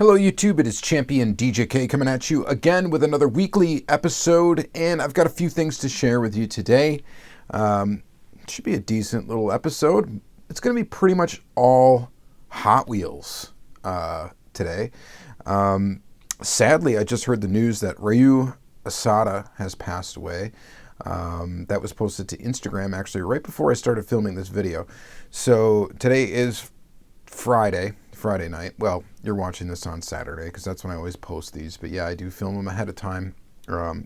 Hello YouTube, it is Championdjk coming at you again with another weekly episode, and I've got a few things to share with you today. It should be a decent little episode. It's going to be pretty much all Hot Wheels today. Sadly, I just heard the news that Ryu Asada has passed away. That was posted to Instagram actually right before I started filming this video. So today is Friday night. Well, you're watching this on Saturday because that's when I always post these. But yeah, I do film them ahead of time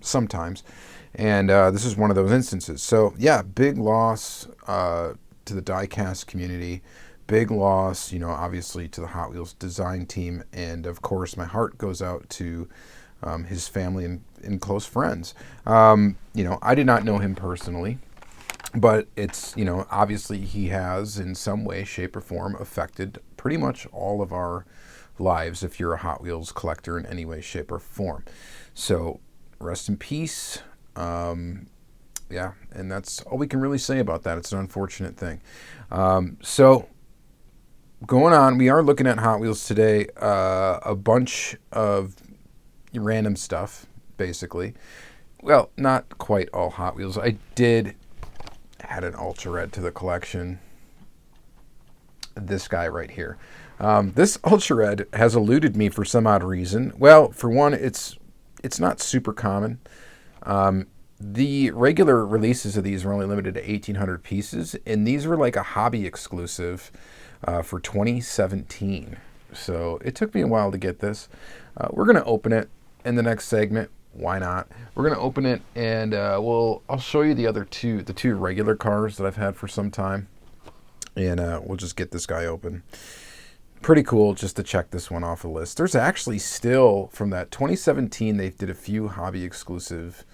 sometimes. And this is one of those instances. So yeah, big loss to the Diecast community. Big loss, you know, obviously to the Hot Wheels design team. And of course, my heart goes out to his family and close friends. You know, I did not know him personally. But it's, you know, obviously he has in some way, shape, or form affected pretty much all of our lives if you're a Hot Wheels collector in any way, shape, or form. So rest in peace. Yeah, and that's all we can really say about that. It's an unfortunate thing. So going on, we are looking at Hot Wheels today. A bunch of random stuff, basically. Well, not quite all Hot Wheels. I did add an Ultra Red to the collection. This guy right here. This Ultra Red has eluded me for some odd reason. Well, for one, it's not super common. The regular releases of these were only limited to 1,800 pieces, and these were like a hobby exclusive for 2017. So it took me a while to get this. We're going to open it in the next segment. Why not? We're going to open it, and I'll show you the two regular cars that I've had for some time, and we'll just get this guy open. Pretty cool just to check this one off the list. There's actually still, from that 2017, they did a few hobby exclusive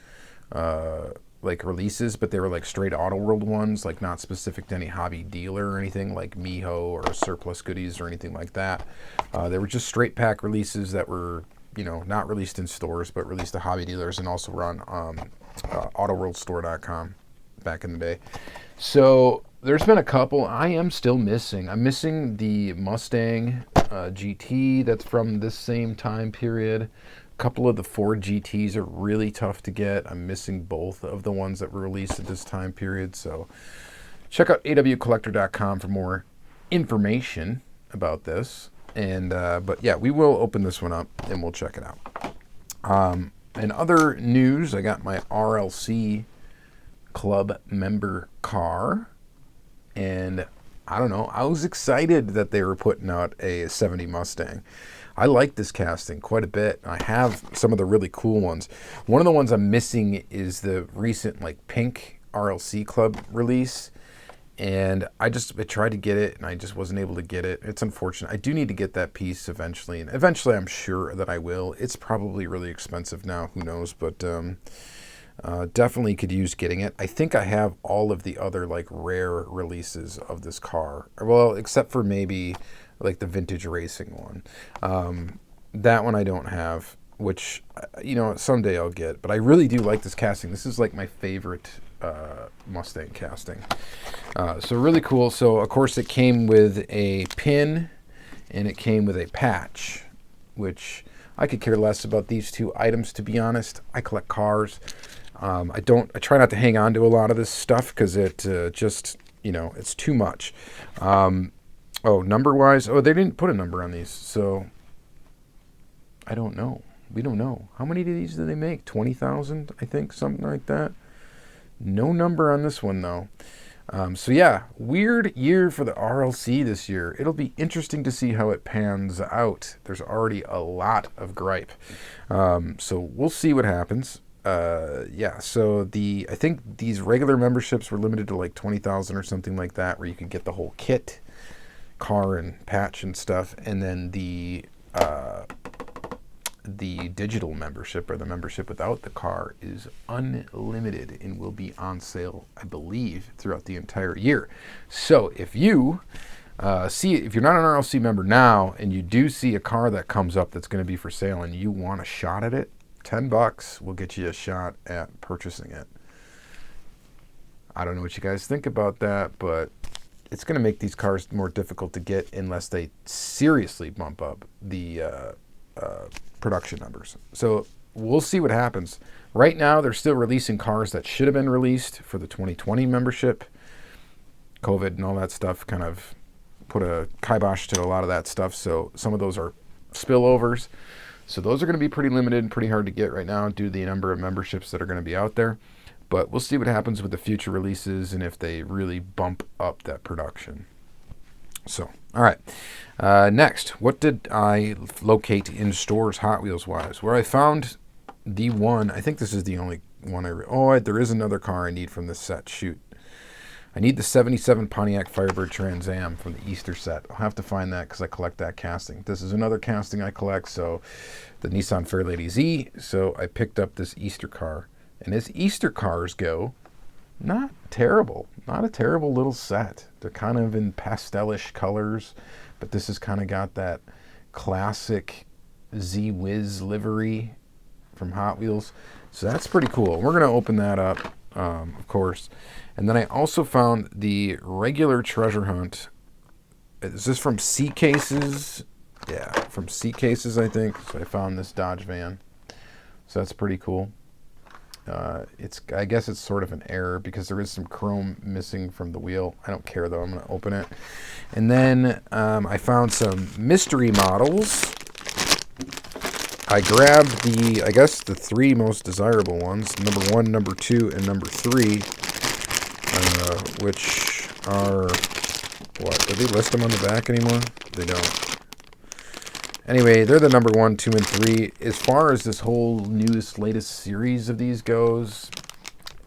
like releases, but they were like straight Auto World ones, like not specific to any hobby dealer or anything like Miho or Surplus Goodies or anything like that. They were just straight pack releases that were, you know, not released in stores, but released to hobby dealers, and also were on autoworldstore.com back in the day. So there's been a couple I am still missing. I'm missing the Mustang GT that's from this same time period. A couple of the Ford GTs are really tough to get. I'm missing both of the ones that were released at this time period. So check out awcollector.com for more information about this. And but yeah, we will open this one up and we'll check it out. In other news, I got my RLC club member car, and I don't know, I was excited that they were putting out a 70 Mustang. I like this casting quite a bit. I have some of the really cool ones. One of the ones I'm missing is the recent like pink RLC club release. And I tried to get it, and I just wasn't able to get it. It's unfortunate. I do need to get that piece eventually, and eventually I'm sure that I will. It's probably really expensive now, who knows, but definitely could use getting it. I think I have all of the other like rare releases of this car. Well, except for maybe like the vintage racing one. That one I don't have, which, you know, someday I'll get. But I really do like this casting. This is like my favorite Mustang casting. So really cool. So of course it came with a pin and it came with a patch, which I could care less about these two items, to be honest. I collect cars. I try not to hang on to a lot of this stuff because it just, you know, it's too much. Oh, number wise, they didn't put a number on these, so I don't know. We don't know. How many of these do they make? 20,000, I think, something like that. No number on this one, though. So yeah, weird year for the RLC this year. It'll be interesting to see how it pans out. There's already a lot of gripe. So we'll see what happens. Yeah, so I think these regular memberships were limited to like 20,000 or something like that, where you could get the whole kit, car and patch and stuff, and then the digital membership, or the membership without the car, is unlimited and will be on sale, I believe, throughout the entire year. So if you if you're not an RLC member now and you do see a car that comes up that's going to be for sale and you want a shot at it, $10 will get you a shot at purchasing it. I don't know what you guys think about that, but it's going to make these cars more difficult to get unless they seriously bump up the production numbers. So we'll see what happens. Right now, they're still releasing cars that should have been released for the 2020 membership. COVID and all that stuff kind of put a kibosh to a lot of that stuff. So some of those are spillovers. So those are going to be pretty limited and pretty hard to get right now due to the number of memberships that are going to be out there. But we'll see what happens with the future releases and if they really bump up that production. So, all right. Next, what did I locate in stores Hot Wheels wise? Where I found the one, I think this is the only one there is another car I need from this set. Shoot. I need the 77 Pontiac Firebird Trans Am from the Easter set. I'll have to find that because I collect that casting. This is another casting I collect, so the Nissan Fairlady Z. So I picked up this Easter car. And as Easter cars go, not terrible. Not a terrible little set. They're kind of in pastelish colors, but this has kind of got that classic Z-Wiz livery from Hot Wheels. So that's pretty cool. We're going to open that up, of course. And then I also found the regular treasure hunt. Is this from C Cases? Yeah, from C Cases, I think. So I found this Dodge van. So that's pretty cool. I guess it's sort of an error because there is some chrome missing from the wheel. I don't care though. I'm going to open it. And then I found some mystery models. I grabbed I guess the three most desirable ones, number 1, number 2, and number 3, which are, what, do they list them on the back anymore? They don't. Anyway, they're the number 1, 2, and 3. As far as this whole latest series of these goes,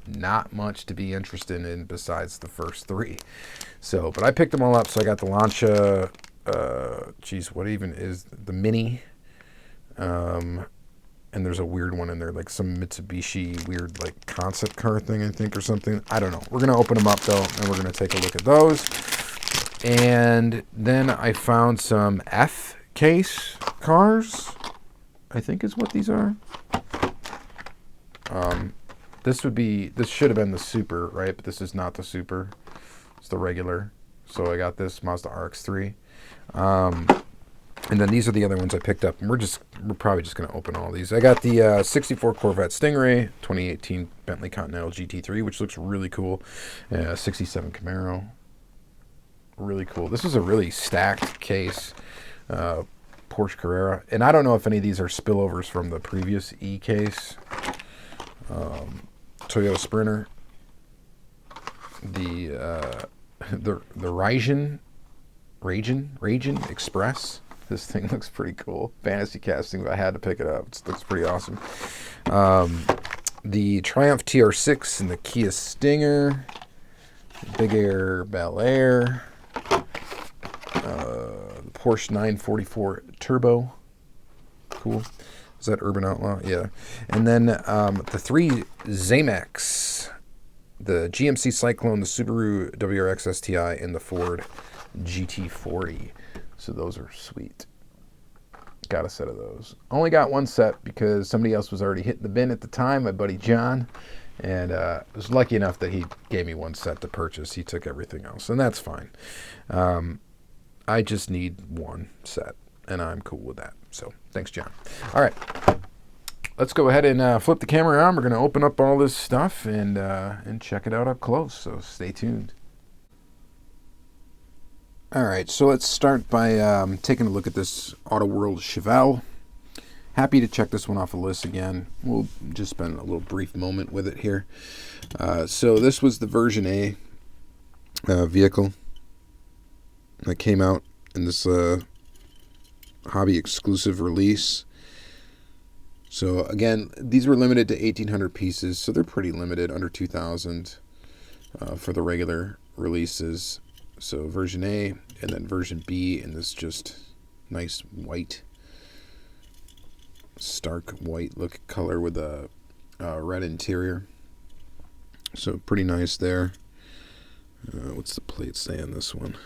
not much to be interested in besides the first 3. So, but I picked them all up, so I got the Lancia, what even is the Mini? And there's a weird one in there, like some Mitsubishi weird like concept car thing, I think, or something. I don't know. We're going to open them up, though, and we're going to take a look at those. And then I found some F case cars, I think is what these are. This should have been the Super, right? But this is not the Super. It's the regular. So I got this Mazda RX-3. And then these are the other ones I picked up. And we're probably just going to open all these. I got the 64 Corvette Stingray, 2018 Bentley Continental GT3, which looks really cool. 67 Camaro. Really cool. This is a really stacked case. Porsche Carrera. And I don't know if any of these are spillovers from the previous E case. Toyota Sprinter. The Ragin Express. This thing looks pretty cool. Fantasy casting, but I had to pick it up. It looks pretty awesome. The Triumph TR6 and the Kia Stinger. Big Air Bel Air. The Porsche 944 Turbo. Cool. Is that Urban Outlaw? Yeah. And then the 3 zamacs. The GMC Cyclone, the Subaru WRX STI, and the Ford GT40. So those are sweet. Got a set of those. Only got one set because somebody else was already hitting the bin at the time, my buddy John. And I was lucky enough that he gave me one set to purchase. He took everything else, and that's fine. I just need one set, and I'm cool with that. So thanks, John. All right. Let's go ahead and flip the camera around. We're going to open up all this stuff and check it out up close. So stay tuned. All right, so let's start by taking a look at this Auto World Chevelle. Happy to check this one off the list again. We'll just spend a little brief moment with it here. So this was the version A vehicle that came out in this hobby exclusive release. So again, these were limited to 1,800 pieces, so they're pretty limited, under 2,000 for the regular releases. So version A and then version B in this just nice white, stark white look color with a red interior. So pretty nice there. What's the plate say on this one?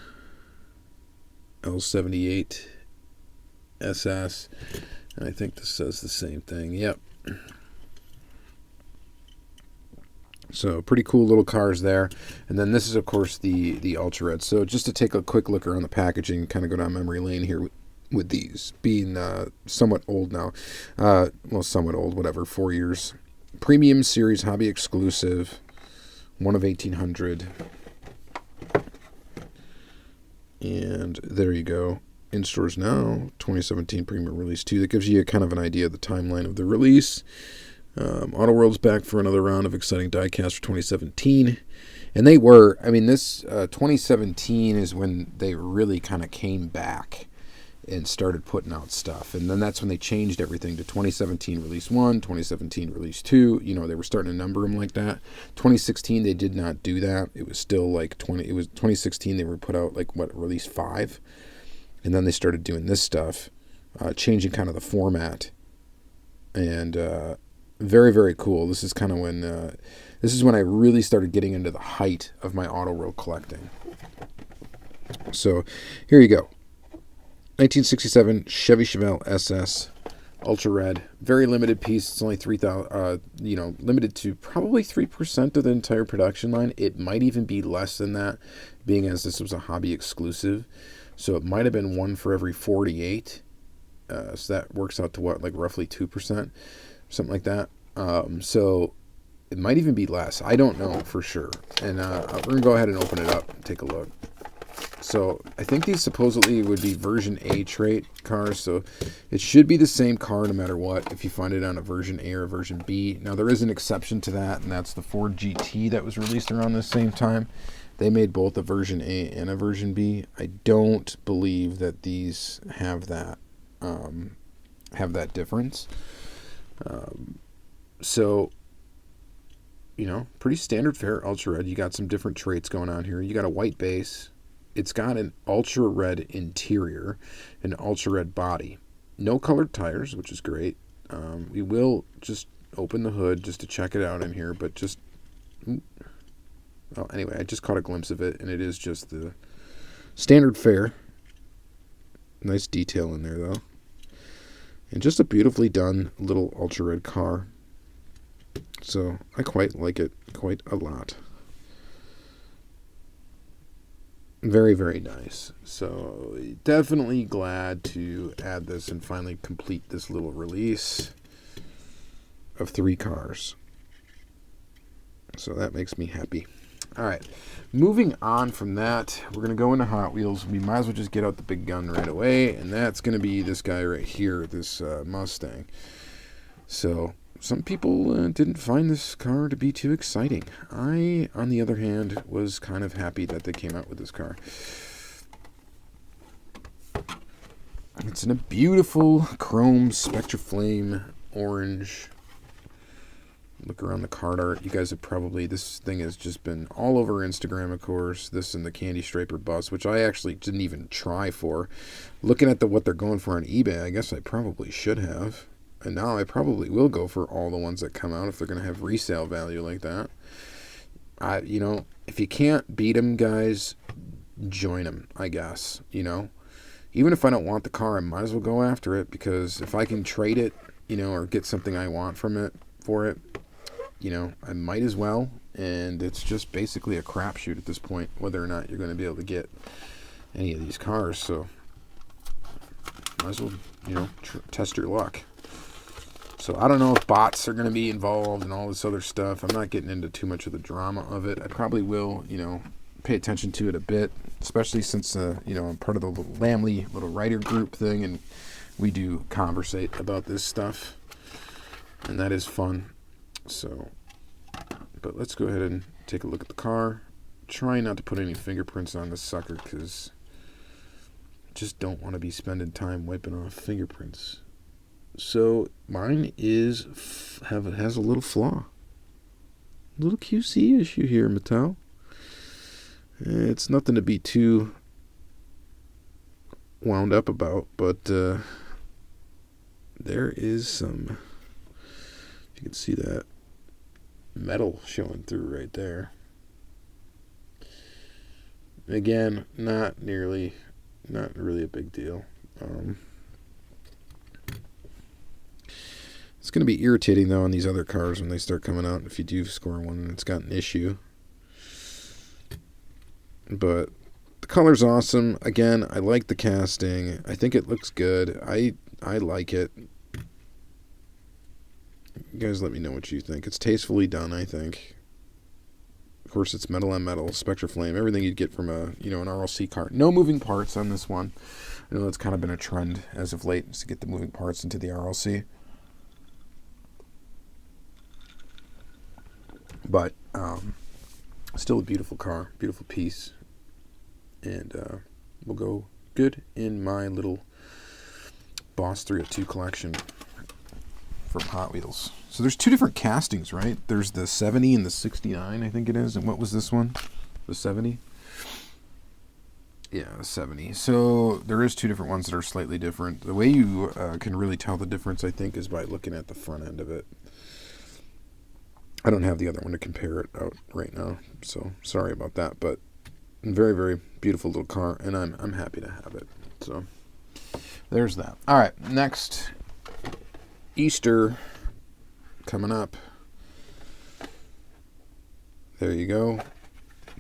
L78 SS. And I think this says the same thing. Yep. So pretty cool little cars there. And then this is, of course, the Ultra Red. So just to take a quick look around the packaging, kind of go down memory lane here. with these being somewhat old now. Well, somewhat old, whatever, 4 years. Premium series, hobby exclusive, one of 1,800. And there you go. In stores now, 2017 premium release 2. That gives you kind of an idea of the timeline of the release. Auto World's back for another round of exciting diecast for 2017. And they were, I mean, this 2017 is when they really kind of came back and started putting out stuff. And then that's when they changed everything to 2017 release 1, 2017 release 2. You know, they were starting to number them like that. 2016, they did not do that. It was still like 2016, they were put out like, release 5. And then they started doing this stuff, changing kind of the format. And very, very cool. This is kind of when, this is when I really started getting into the height of my Auto World collecting. So here you go. 1967 Chevy Chevelle SS Ultra Red, very limited piece. It's only 3,000. Limited to probably 3% of the entire production line. It might even be less than that, being as this was a hobby exclusive. So it might have been one for every 48. So that works out to what, like roughly 2%, something like that. So it might even be less. I don't know for sure. And we're gonna go ahead and open it up and take a look. So I think these supposedly would be version A trait cars, so it should be the same car no matter what if you find it on a version A or a version B. Now there is an exception to that, and that's the Ford GT that was released around the same time. They made both a version A and a version B. I don't believe that these have that difference. So, pretty standard fare Ultra Red. You got some different traits going on here. You got a white base. It's got an ultra red interior, an ultra red body. No colored tires, which is great. We will just open the hood just to check it out in here, but just... Well, anyway, I just caught a glimpse of it, and it is just the standard fare. Nice detail in there, though. And just a beautifully done little ultra red car. So I quite like it quite a lot. Very, very nice. So definitely glad to add this and finally complete this little release of 3 cars. So that makes me happy. All right, moving on from that, we're going to go into Hot Wheels. We might as well just get out the big gun right away, and that's going to be this guy right here, this Mustang. So some people didn't find this car to be too exciting. I, on the other hand, was kind of happy that they came out with this car. It's in a beautiful chrome Spectraflame orange. Look around the card art. You guys have probably, this thing has just been all over Instagram, of course. This and the Candy Striper bus, which I actually didn't even try for. Looking at what they're going for on eBay, I guess I probably should have. And now I probably will go for all the ones that come out if they're going to have resale value like that. If you can't beat them, guys, join them, I guess. Even if I don't want the car, I might as well go after it, because if I can trade it, or get something I want from it, for it, I might as well. And it's just basically a crapshoot at this point, whether or not you're going to be able to get any of these cars. So might as well, test your luck. So I don't know if bots are going to be involved and all this other stuff. I'm not getting into too much of the drama of it. I probably will, pay attention to it a bit, especially since, I'm part of the little Lamley little writer group thing, and we do conversate about this stuff, and that is fun. So, but let's go ahead and take a look at the car. Try not to put any fingerprints on this sucker, because I just don't want to be spending time wiping off fingerprints. So mine has a little flaw, a little QC issue here, Mattel. It's nothing to be too wound up about, but there is some, if you can see that, metal showing through right there. Again, not really a big deal. It's going to be irritating, though, on these other cars when they start coming out, if you do score one and it's got an issue. But the color's awesome. Again, I like the casting. I think it looks good. I like it. You guys let me know what you think. It's tastefully done, I think. Of course, it's metal on metal, Spectra Flame, everything you'd get from an RLC car. No moving parts on this one. I know that's kind of been a trend as of late, is to get the moving parts into the RLC. But still a beautiful car, beautiful piece, and will go good in my little Boss 302 collection from Hot Wheels. So there's two different castings, right? There's the 70 and the 69, I think it is. And what was this one? The 70? Yeah, the 70. So there is two different ones that are slightly different. The way you can really tell the difference, I think, is by looking at the front end of it. I don't have the other one to compare it out right now, so sorry about that. But very, very beautiful little car, and I'm happy to have it. So there's that. All right, next, Easter coming up. There you go.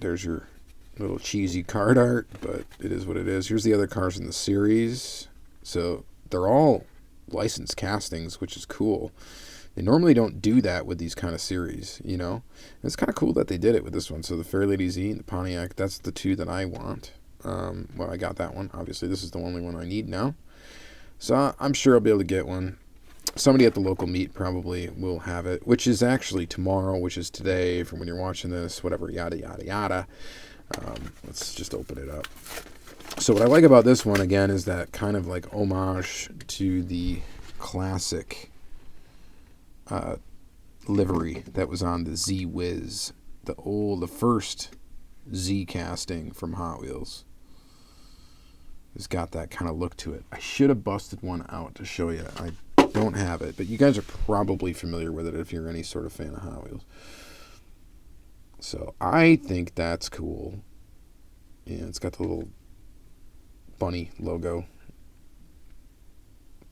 There's your little cheesy card art, but it is what it is. Here's the other cars in the series. So they're all licensed castings, which is cool. They normally don't do that with these kind of series, you know. And it's kind of cool that they did it with this one. So the Fairlady Z and the Pontiac, that's the two that I want. Well, I got that one. Obviously, this is the only one I need now. So I'm sure I'll be able to get one. Somebody at the local meet probably will have it, which is actually tomorrow, which is today from when you're watching this, whatever, yada, yada, yada. Let's just open it up. So what I like about this one, again, is that kind of like homage to the classic livery that was on the Z-Wiz, the first Z casting from Hot Wheels. It's got that kind of look to it. I should have busted one out to show you. I don't have it, but you guys are probably familiar with it if you're any sort of fan of Hot Wheels. So I think that's cool. Yeah, it's got the little bunny logo.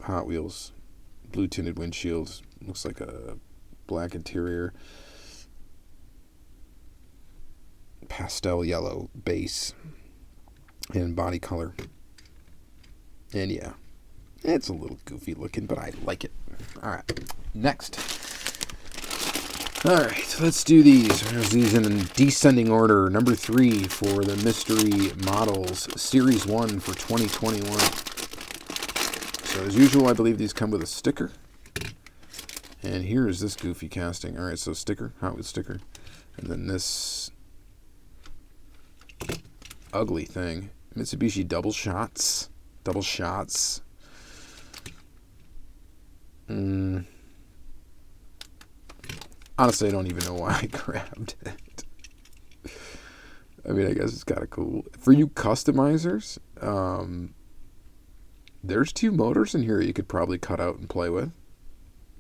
Hot Wheels, blue tinted windshields. Looks like a black interior, pastel yellow base, and body color. And yeah, it's a little goofy looking, but I like it. All right, next. All right, let's do these. There's these in descending order. Number 3 for the Mystery Models Series 1 for 2021. So as usual, I believe these come with a sticker. And here is this goofy casting. All right, so sticker, Hot Wheels sticker. And then this ugly thing. Mitsubishi double shots. Honestly, I don't even know why I grabbed it. I mean, I guess it's kind of cool. For you customizers, there's 2 motors in here you could probably cut out and play with.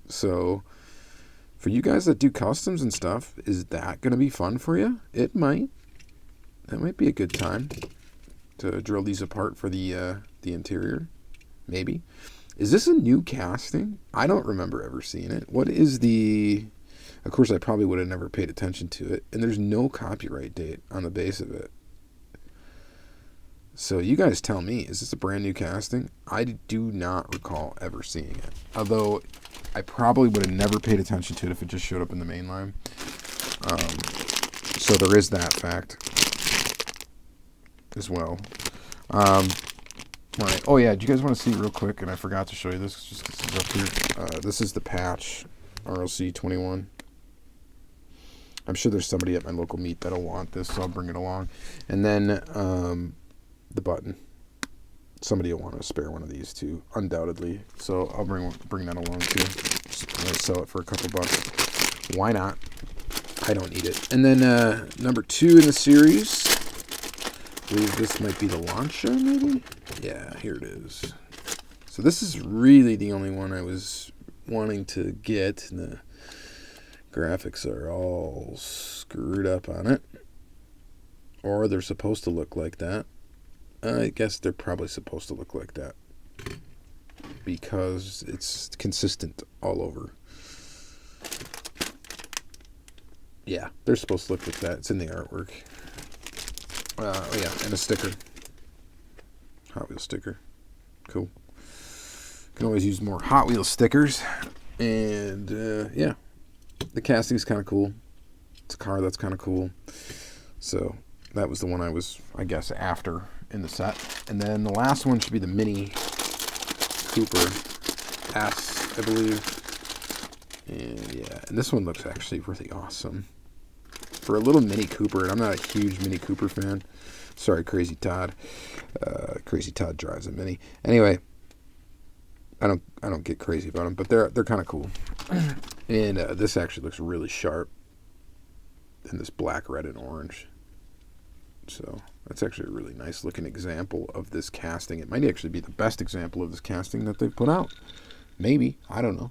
So, for you guys that do customs and stuff, is that going to be fun for you? It might. That might be a good time to drill these apart for the interior. Maybe. Is this a new casting? I don't remember ever seeing it. What is the... Of course, I probably would have never paid attention to it. And there's no copyright date on the base of it. So you guys tell me, is this a brand new casting? I do not recall ever seeing it. Although I probably would have never paid attention to it if it just showed up in the Mainline. So there is that fact as well. Right. Oh yeah, do you guys want to see it real quick? And I forgot to show you this just because it's up here. This is the patch, RLC 21. I'm sure there's somebody at my local meet that'll want this, so I'll bring it along. And then the button. Somebody will want to spare one of these too, undoubtedly. So I'll bring that along too. Just sell it for a couple bucks. Why not? I don't need it. And then number 2 in the series. I believe this might be the launch show, maybe? Yeah, here it is. So this is really the only one I was wanting to get. The graphics are all screwed up on it. Or they're supposed to look like that. I guess they're probably supposed to look like that. Because it's consistent all over. Yeah, they're supposed to look like that. It's in the artwork. Oh yeah, and a sticker. Hot Wheels sticker. Cool. Can always use more Hot Wheels stickers. And, yeah. The casting's kind of cool. It's a car that's kind of cool. So, that was the one I was, I guess, after in the set. And then the last one should be the Mini Cooper S, I believe. And, yeah. And this one looks actually really awesome. For a little Mini Cooper, and I'm not a huge Mini Cooper fan. Sorry, Crazy Todd. Crazy Todd drives a Mini. Anyway, I don't get crazy about them, but they're kind of cool. And this actually looks really sharp in this black, red, and orange. So that's actually a really nice looking example of this casting. It might actually be the best example of this casting that they've put out. Maybe. I don't know.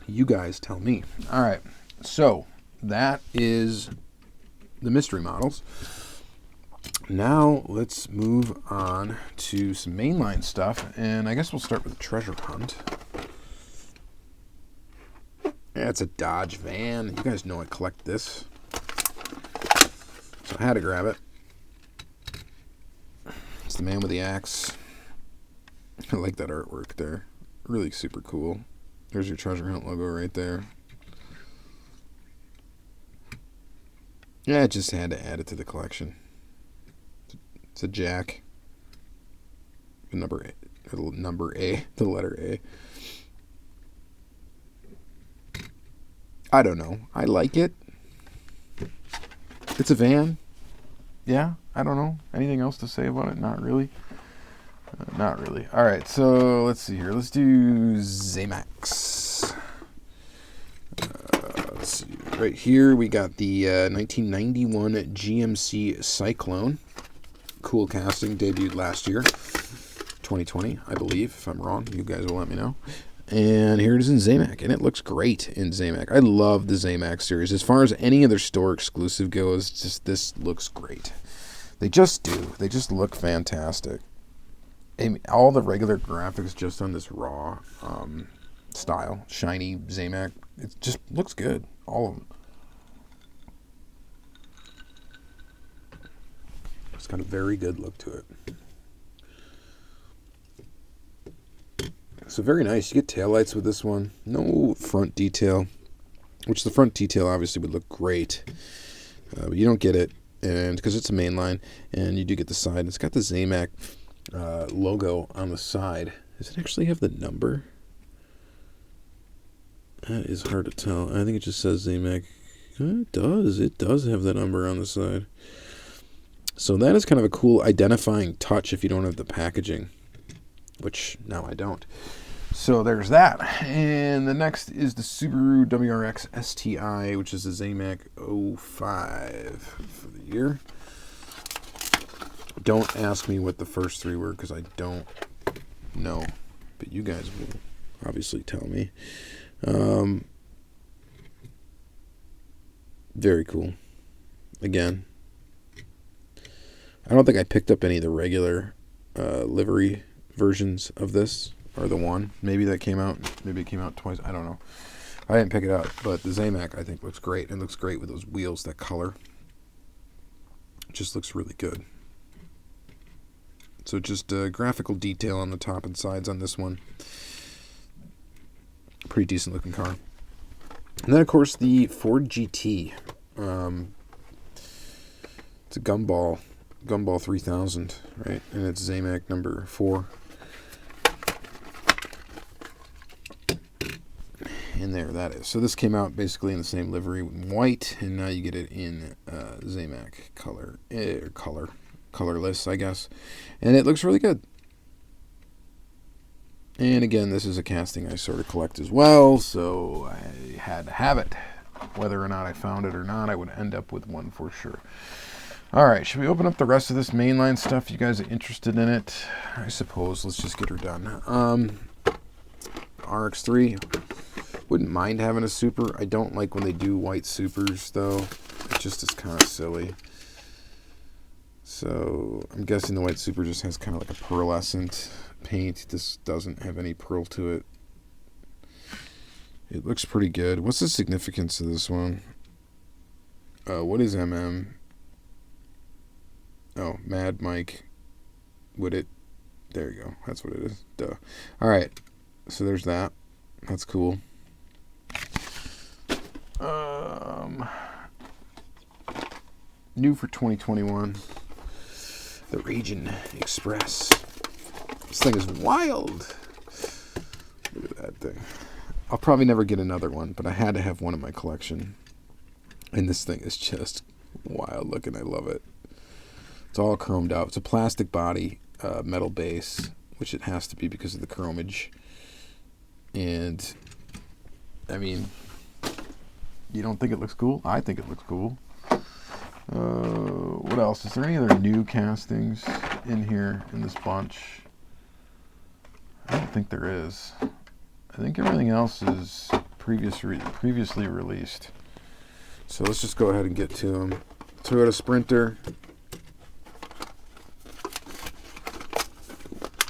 You guys tell me. All right. So that is the mystery models. Now let's move on to some mainline stuff. And I guess we'll start with the treasure hunt. Yeah, it's a Dodge van. You guys know I collect this. So I had to grab it. It's the man with the axe. I like that artwork there. Really super cool. There's your treasure hunt logo right there. Yeah, I just had to add it to the collection. It's a jack. The letter A. I don't know. I like it. It's a van. Yeah, I don't know. Anything else to say about it? Not really. Not really. All right, so let's see here. Let's do zamacs. Let's see. Right here we got the 1991 GMC Cyclone. Cool casting, debuted last year. 2020, I believe. If I'm wrong, you guys will let me know. And here it is in Zamac, and it looks great in Zamac. I love the Zamac series. As far as any other store exclusive goes, just this looks great. They just do. They just look fantastic. And all the regular graphics just on this raw style, shiny Zamac, it just looks good. All of them. It's got a very good look to it. So very nice. You get taillights with this one. No front detail, which the front detail obviously would look great. But you don't get it, and because it's a mainline, and you do get the side. It's got the Zamac logo on the side. Does it actually have the number? That is hard to tell. I think it just says Zamac. It does. It does have the number on the side. So that is kind of a cool identifying touch if you don't have the packaging, which now I don't. So there's that. And the next is the Subaru WRX STI, which is the Zamac 05 for the year. Don't ask me what the first three were because I don't know, but you guys will obviously tell me. Very cool. Again, I don't think I picked up any of the regular livery versions of this, or the one. Maybe that came out. Maybe it came out twice. I don't know. I didn't pick it up, but the Zamac I think looks great. It looks great with those wheels, that color. It just looks really good. So just graphical detail on the top and sides on this one. Pretty decent looking car. And then of course the Ford GT. It's a Gumball 3000, right? And it's Zamac number 4. And there that is. So this came out basically in the same livery in white, and now you get it in Zamac colorless, I guess. And it looks really good. And again, this is a casting I sort of collect as well, so I had to have it. Whether or not I found it or not, I would end up with one for sure. All right, should we open up the rest of this mainline stuff? You guys are interested in it? I suppose. Let's just get her done. RX-3. Wouldn't mind having a super. I don't like when they do white supers, though. It just is kind of silly. So I'm guessing the white super just has kind of like a pearlescent paint. This doesn't have any pearl to it. It looks pretty good. What's the significance of this one? What is MM? Oh, Mad Mike. Would it? There you go. That's what it is. Duh. All right. So there's that. That's cool. New for 2021. The Region Express. This thing is wild. Look at that thing. I'll probably never get another one, but I had to have one in my collection. And this thing is just wild looking. I love it. It's all chromed out. It's a plastic body, metal base, which it has to be because of the chromage. And, I mean, you don't think it looks cool? I think it looks cool. What else? Is there any other new castings in here in this bunch? I don't think there is. I think everything else is previously released. So let's just go ahead and get to them. Toyota Sprinter.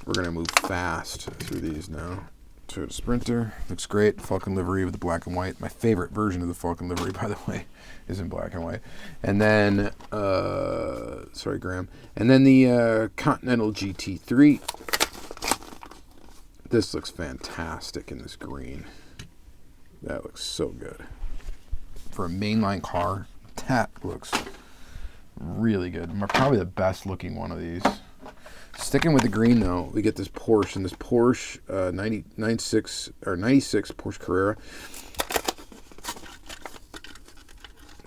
We're going to move fast through these now. Toyota Sprinter. Looks great. Falcon livery with the black and white. My favorite version of the Falcon livery, by the way, is in black and white. And then, sorry, Graham. And then the Continental GT3. This looks fantastic in this green. That looks so good. For a mainline car, that looks really good. Probably the best looking one of these. Sticking with the green though, we get this Porsche, and this Porsche 96 Porsche Carrera.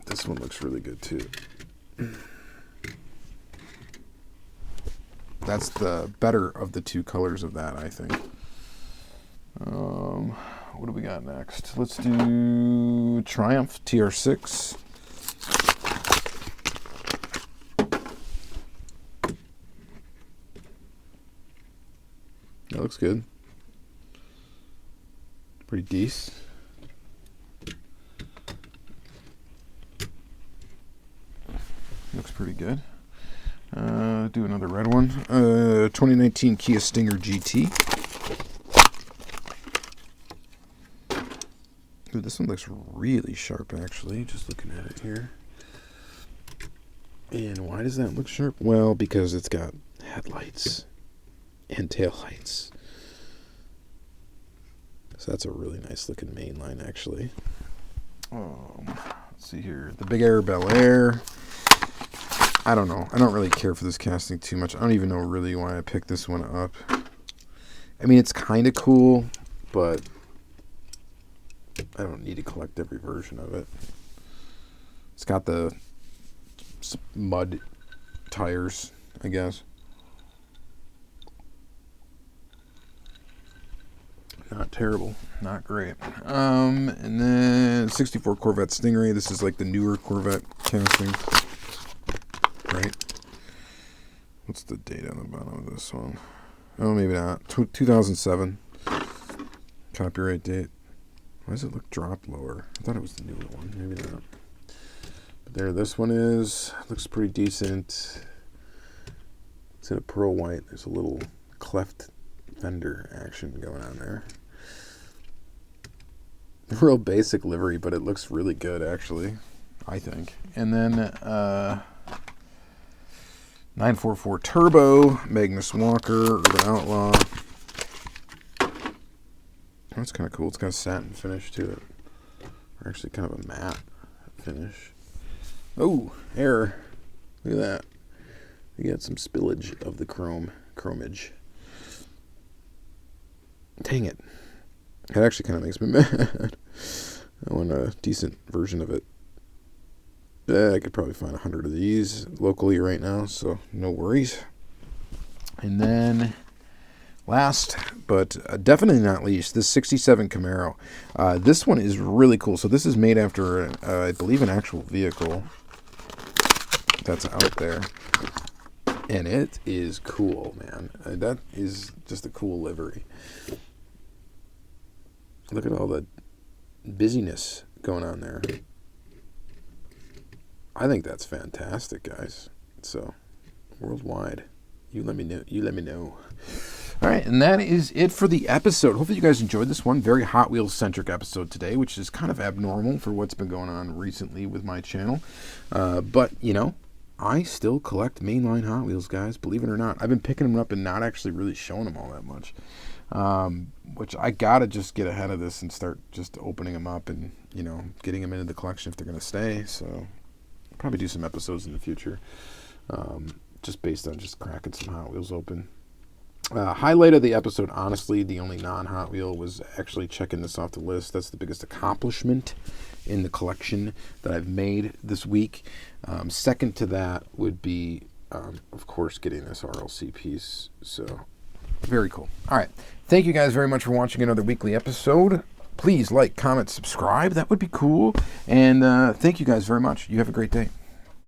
This one looks really good too. That's the better of the two colors of that, I think. What do we got next? Let's do Triumph TR6. That looks good. Pretty decent. Looks pretty good. Do another red one. 2019 Kia Stinger GT. Ooh, this one looks really sharp, actually, just looking at it here. And why does that look sharp? Well, because it's got headlights and taillights. So that's a really nice looking mainline, actually. Let's see here. The Big Air Bel Air. I don't know. I don't really care for this casting too much. I don't even know really why I picked this one up. I mean, it's kind of cool, but I don't need to collect every version of it. It's got the mud tires, I guess. Not terrible. Not great. And then 64 Corvette Stingray. This is like the newer Corvette casting. Right? What's the date on the bottom of this one? Oh, maybe not. 2007. Copyright date. Why does it look dropped lower? I thought it was the newer one. Maybe not. But there, this one is. Looks pretty decent. It's in a pearl white. There's a little cleft fender action going on there. Real basic livery, but it looks really good, actually, I think. And then 944 Turbo, Magnus Walker, Urban Outlaw. That's kind of cool. It's got a satin finish to it. Or actually kind of a matte finish. Oh, error. Look at that. You got some spillage of the chromage. Dang it. That actually kind of makes me mad. I want a decent version of it. I could probably find 100 of these locally right now, so no worries. And then last, but definitely not least, this 67 Camaro. This one is really cool. So this is made after, I believe, an actual vehicle that's out there. And it is cool, man. That is just a cool livery. Look at all the busyness going on there. I think that's fantastic, guys. So, worldwide. You let me know. You let me know. All right, and that is it for the episode. Hopefully you guys enjoyed this one. Very Hot Wheels-centric episode today, which is kind of abnormal for what's been going on recently with my channel. But, you know, I still collect mainline Hot Wheels, guys, believe it or not. I've been picking them up and not actually really showing them all that much. Which I gotta just get ahead of this and start just opening them up and, getting them into the collection if they're going to stay. So I'll probably do some episodes in the future, just based on just cracking some Hot Wheels open. Highlight of the episode, honestly, the only non-Hot Wheel was actually checking this off the list. That's the biggest accomplishment in the collection that I've made this week. Second to that would be, of course, getting this RLC piece. So, very cool. All right. Thank you guys very much for watching another weekly episode. Please like, comment, subscribe. That would be cool. And thank you guys very much. You have a great day.